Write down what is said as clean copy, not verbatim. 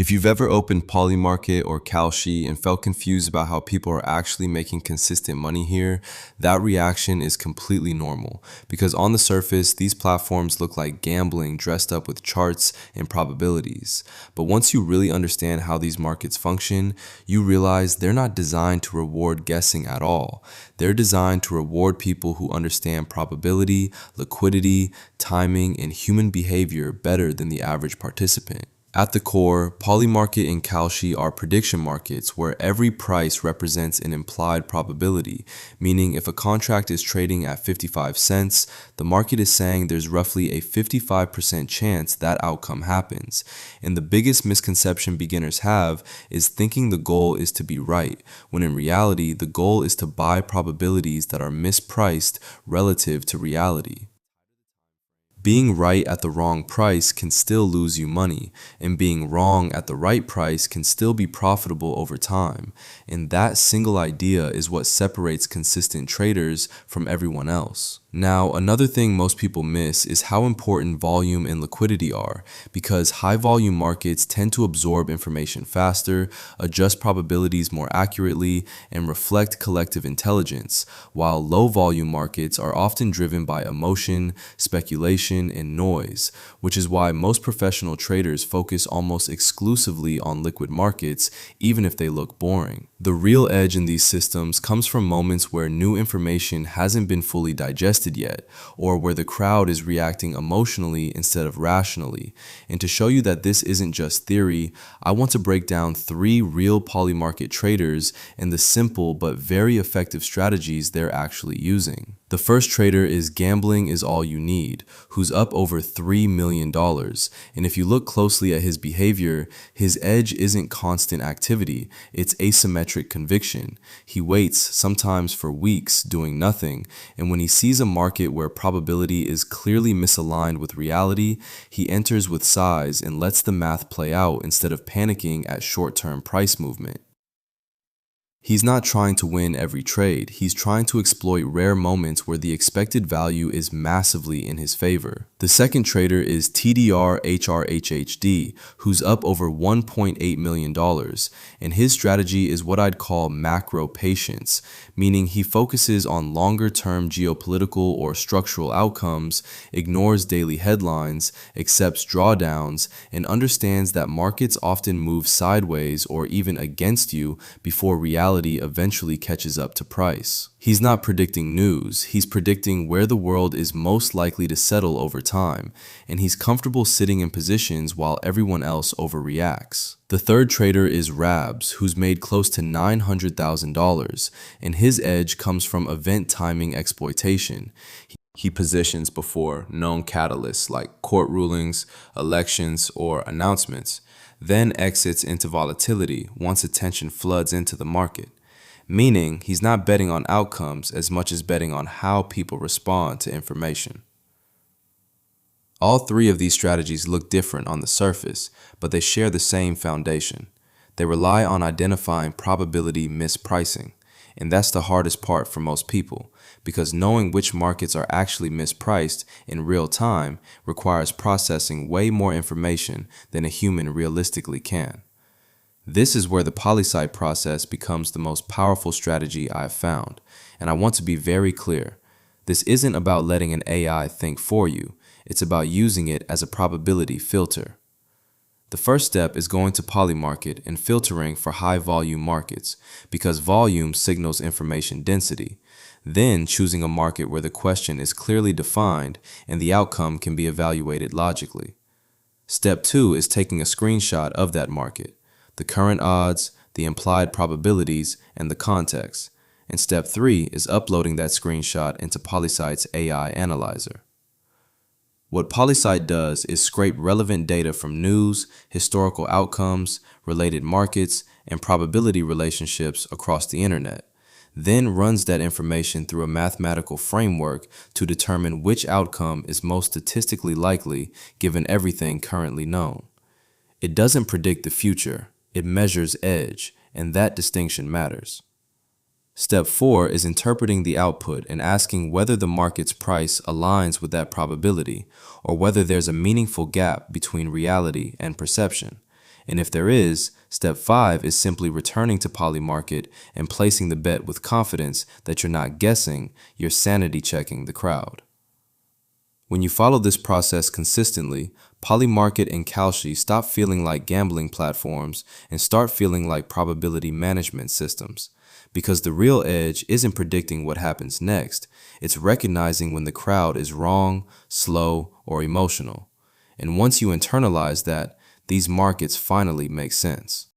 If you've ever opened PolyMarket or Kalshi and felt confused about how people are actually making consistent money here, that reaction is completely normal because on the surface, these platforms look like gambling dressed up with charts and probabilities. But once you really understand how these markets function, you realize they're not designed to reward guessing at all. They're designed to reward people who understand probability, liquidity, timing, and human behavior better than the average participant. At the core, PolyMarket and Kalshi are prediction markets where every price represents an implied probability, meaning if a contract is trading at 55 cents, the market is saying there's roughly a 55% chance that outcome happens. And the biggest misconception beginners have is thinking the goal is to be right, when in reality, the goal is to buy probabilities that are mispriced relative to reality. Being right at the wrong price can still lose you money, and being wrong at the right price can still be profitable over time. And that single idea is what separates consistent traders from everyone else. Now, another thing most people miss is how important volume and liquidity are, because high volume markets tend to absorb information faster, adjust probabilities more accurately, and reflect collective intelligence, while low volume markets are often driven by emotion, speculation, and noise, which is why most professional traders focus almost exclusively on liquid markets, even if they look boring. The real edge in these systems comes from moments where new information hasn't been fully digested yet, or where the crowd is reacting emotionally instead of rationally. And to show you that this isn't just theory, I want to break down 3 real PolyMarket traders and the simple but very effective strategies they're actually using. The first trader is Gambling Is All You Need, who's up over $3 million. And if you look closely at his behavior, his edge isn't constant activity, it's asymmetric conviction. He waits, sometimes for weeks, doing nothing, and when he sees a market where probability is clearly misaligned with reality, he enters with size and lets the math play out instead of panicking at short-term price movement. He's not trying to win every trade, he's trying to exploit rare moments where the expected value is massively in his favor. The second trader is TDR HRHHD, who's up over $1.8 million, and his strategy is what I'd call macro patience, meaning he focuses on longer-term geopolitical or structural outcomes, ignores daily headlines, accepts drawdowns, and understands that markets often move sideways or even against you before reality eventually catches up to price. He's not predicting news, he's predicting where the world is most likely to settle over time, and he's comfortable sitting in positions while everyone else overreacts. The third trader is Rabs, who's made close to $900,000, and his edge comes from event timing exploitation. He positions before known catalysts like court rulings, elections, or announcements, then exits into volatility once attention floods into the market, meaning he's not betting on outcomes as much as betting on how people respond to information. All 3 of these strategies look different on the surface, but they share the same foundation. They rely on identifying probability mispricing, and that's the hardest part for most people, because knowing which markets are actually mispriced in real time requires processing way more information than a human realistically can. This is where the polyside process becomes the most powerful strategy I have found, and I want to be very clear. This isn't about letting an AI think for you, it's about using it as a probability filter. The first step is going to PolyMarket and filtering for high volume markets, because volume signals information density. Then choosing a market where the question is clearly defined and the outcome can be evaluated logically. Step 2 is taking a screenshot of that market, the current odds, the implied probabilities, and the context. And step 3 is uploading that screenshot into PolySite's AI analyzer. What PolySite does is scrape relevant data from news, historical outcomes, related markets, and probability relationships across the internet, then runs that information through a mathematical framework to determine which outcome is most statistically likely given everything currently known. It doesn't predict the future, it measures edge, and that distinction matters. Step 4 is interpreting the output and asking whether the market's price aligns with that probability, or whether there's a meaningful gap between reality and perception. And if there is, step 5 is simply returning to PolyMarket and placing the bet with confidence that you're not guessing, you're sanity checking the crowd. When you follow this process consistently, PolyMarket and Kalshi stop feeling like gambling platforms and start feeling like probability management systems. Because the real edge isn't predicting what happens next, it's recognizing when the crowd is wrong, slow, or emotional. And once you internalize that, these markets finally make sense.